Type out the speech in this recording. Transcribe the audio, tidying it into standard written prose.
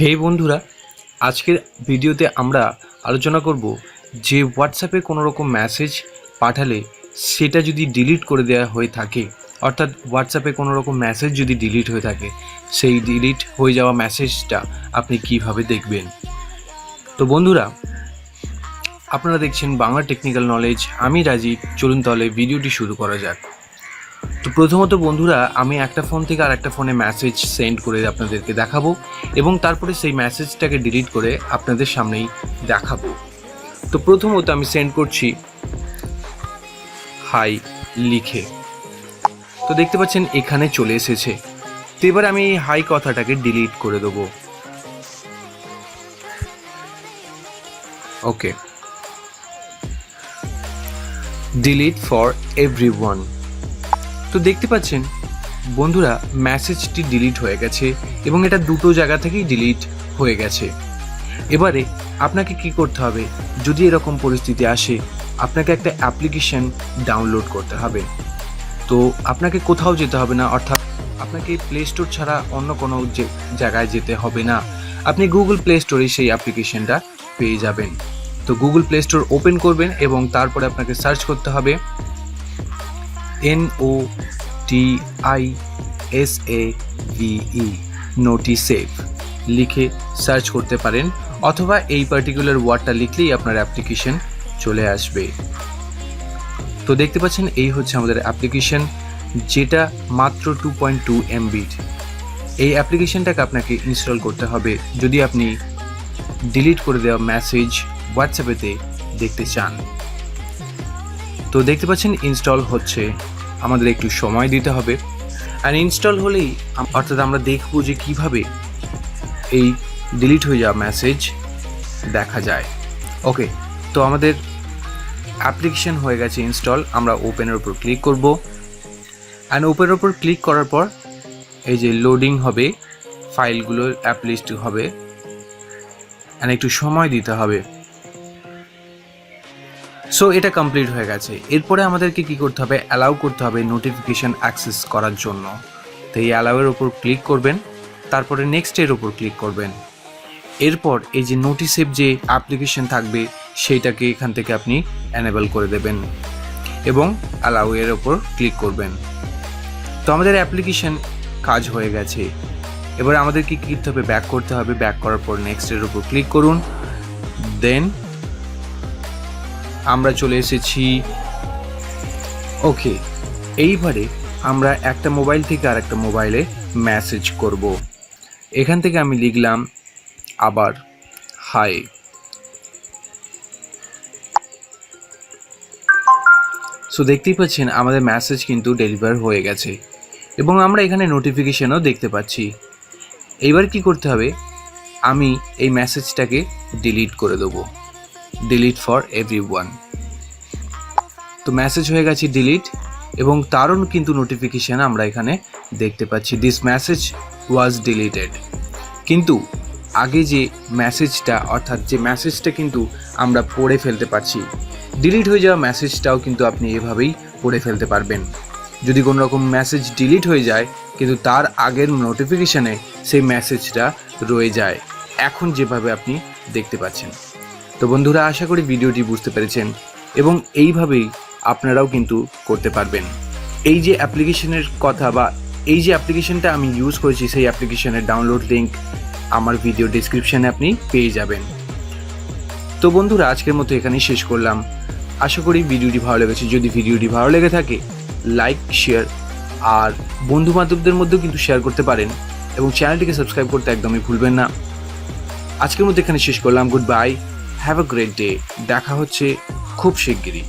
হে বন্ধুরা, আজকের ভিডিওতে আমরা আলোচনা করব যে হোয়াটসঅ্যাপে কোনো রকম মেসেজ পাঠালে সেটা যদি ডিলিট করে দেওয়া হয়ে থাকে, অর্থাৎ হোয়াটসঅ্যাপে কোনো রকম মেসেজ যদি ডিলিট হয়ে থাকে, সেই ডিলিট হয়ে যাওয়া মেসেজটা আপনি কিভাবে দেখবেন। তো বন্ধুরা, আপনারা দেখছেন বাংলা টেকনিক্যাল নলেজ, আমি রাজীব। চলুন তাহলে ভিডিওটি শুরু করা যাক। তো প্রথমত বন্ধুরা, আমি একটা ফোন থেকে আর একটা ফোনে মেসেজ সেন্ড করে আপনাদেরকে দেখাবো এবং তারপরে সেই মেসেজটাকে ডিলিট করে আপনাদের সামনেই দেখাবো। তো প্রথমত আমি সেন্ড করছি হাই লিখে। তো দেখতে পাচ্ছেন এখানে চলে এসেছে। তো এবার আমি এই হাই কথাটাকে ডিলিট করে দেবো। ওকে, ডিলিট ফর এভরিওয়ান। তো দেখতে পাচ্ছেন বন্ধুরা, মেসেজটি ডিলিট হয়ে গেছে এবং এটা দুটো জায়গা থেকেই ডিলিট হয়ে গেছে। এবারে আপনাকে কি করতে হবে, যদি এরকম পরিস্থিতি আসে, আপনাকে একটা অ্যাপ্লিকেশন ডাউনলোড করতে হবে। তো আপনাকে কোথাও যেতে হবে না, অর্থাৎ আপনাকে প্লে স্টোর ছাড়া অন্য কোনো জায়গায় যেতে হবে না। আপনি গুগল প্লে স্টোরে সেই অ্যাপ্লিকেশনটা পেয়ে যাবেন। তো গুগল প্লে স্টোর ওপেন করবেন এবং তারপরে আপনাকে সার্চ করতে হবে NOTISAVE নোটিসেভ লিখে সার্চ করতে পারেন, অথবা এই পার্টিকুলার ওয়ার্ডটা লিখলেই আপনার অ্যাপ্লিকেশন চলে আসবে। তো দেখতে পাচ্ছেন এই হচ্ছে আমাদের অ্যাপ্লিকেশন, যেটা মাত্র 2.2 MB। এই অ্যাপ্লিকেশনটাকে আপনাকে ইনস্টল করতে হবে যদি আপনি ডিলিট করে দেওয়া মেসেজ হোয়াটসঅ্যাপেতে দেখতে চান। তো দেখতে পাচ্ছেন ইনস্টল হচ্ছে, আমাদের একটু সময় দিতে হবে। আর ইনস্টল হলেই অর্থাৎ আমরা দেখব যে কিভাবে এই ডিলিট হয়ে যাওয়া মেসেজ দেখা যায়। ওকে, তো আমাদের অ্যাপ্লিকেশন হয়ে গেছে ইনস্টল। আমরা ওপেনের উপর ক্লিক করব। অ্যান্ড ওপেনের উপর ক্লিক করার পর এই যে লোডিং হবে, ফাইলগুলোর অ্যাপ লিস্ট হবে, অ্যান্ড একটু সময় দিতে হবে। সো এটা কমপ্লিট হয়ে গেছে। এরপরে আমাদেরকে কি করতে হবে, অ্যালাউ করতে হবে নোটিফিকেশন অ্যাক্সেস করার জন্য। তো এই অ্যালাউয়ের ওপর ক্লিক করবেন, তারপরে নেক্সটের ওপর ক্লিক করবেন। এরপর এই যে নোটিসেভ যে অ্যাপ্লিকেশন থাকবে সেইটাকে এখান থেকে আপনি এনেবল করে দেবেন এবং অ্যালাউ এর ওপর ক্লিক করবেন। তো আমাদের অ্যাপ্লিকেশন কাজ হয়ে গেছে। এবার আমাদের কি করতে হবে, ব্যাক করতে হবে। ব্যাক করার পর নেক্সটের ওপর ক্লিক করুন। দেন আমরা চলে এসেছি। ওকে, এইবারে আমরা একটা মোবাইল থেকে আরেকটা মোবাইলে মেসেজ করব। এখান থেকে আমি লিখলাম আবার হাই। সো দেখতেই পাচ্ছেন আমাদের মেসেজ কিন্তু ডেলিভার হয়ে গেছে এবং আমরা এখানে নোটিফিকেশনও দেখতে পাচ্ছি। এইবার কি করতে হবে, আমি এই মেসেজটাকে ডিলিট করে দেবো, ডিলিট ফর এভরিওয়ান। তো মেসেজ হয়ে গেছে ডিলিট এবং তারও কিন্তু নোটিফিকেশান আমরা এখানে দেখতে পাচ্ছি, দিস মেসেজ ওয়াজ ডিলিটেড। কিন্তু আগে যে মেসেজটা, অর্থাৎ যে মেসেজটা কিন্তু আমরা পড়ে ফেলতে পারছি, ডিলিট হয়ে যাওয়া মেসেজটাও কিন্তু আপনি এভাবেই পড়ে ফেলতে পারবেন। যদি কোনো রকম মেসেজ ডিলিট হয়ে যায় কিন্তু তার আগের নোটিফিকেশানে সেই মেসেজটা রয়ে যায়, এখন যেভাবে আপনি দেখতে পাচ্ছেন। তো বন্ধুরা, আশা করি ভিডিওটি বুঝতে পেরেছেন এবং এইভাবেই আপনারাও কিন্তু করতে পারবেন। এই যে অ্যাপ্লিকেশনের কথা বা এই যে অ্যাপ্লিকেশনটা আমি ইউজ করেছি, সেই অ্যাপ্লিকেশনের ডাউনলোড লিঙ্ক আমার ভিডিও ডেসক্রিপশানে আপনি পেয়ে যাবেন। তো বন্ধুরা, আজকের মতো এখানেই শেষ করলাম। আশা করি ভিডিওটি ভালো লেগেছে। যদি ভিডিওটি ভালো লেগে থাকে, লাইক, শেয়ার আর বন্ধু বান্ধবদের মধ্যেও কিন্তু শেয়ার করতে পারেন এবং চ্যানেলটিকে সাবস্ক্রাইব করতে একদমই ভুলবেন না। আজকের মতো এখানে শেষ করলাম। Good bye, have a great day. দেখা হচ্ছে খুব শিগগিরই।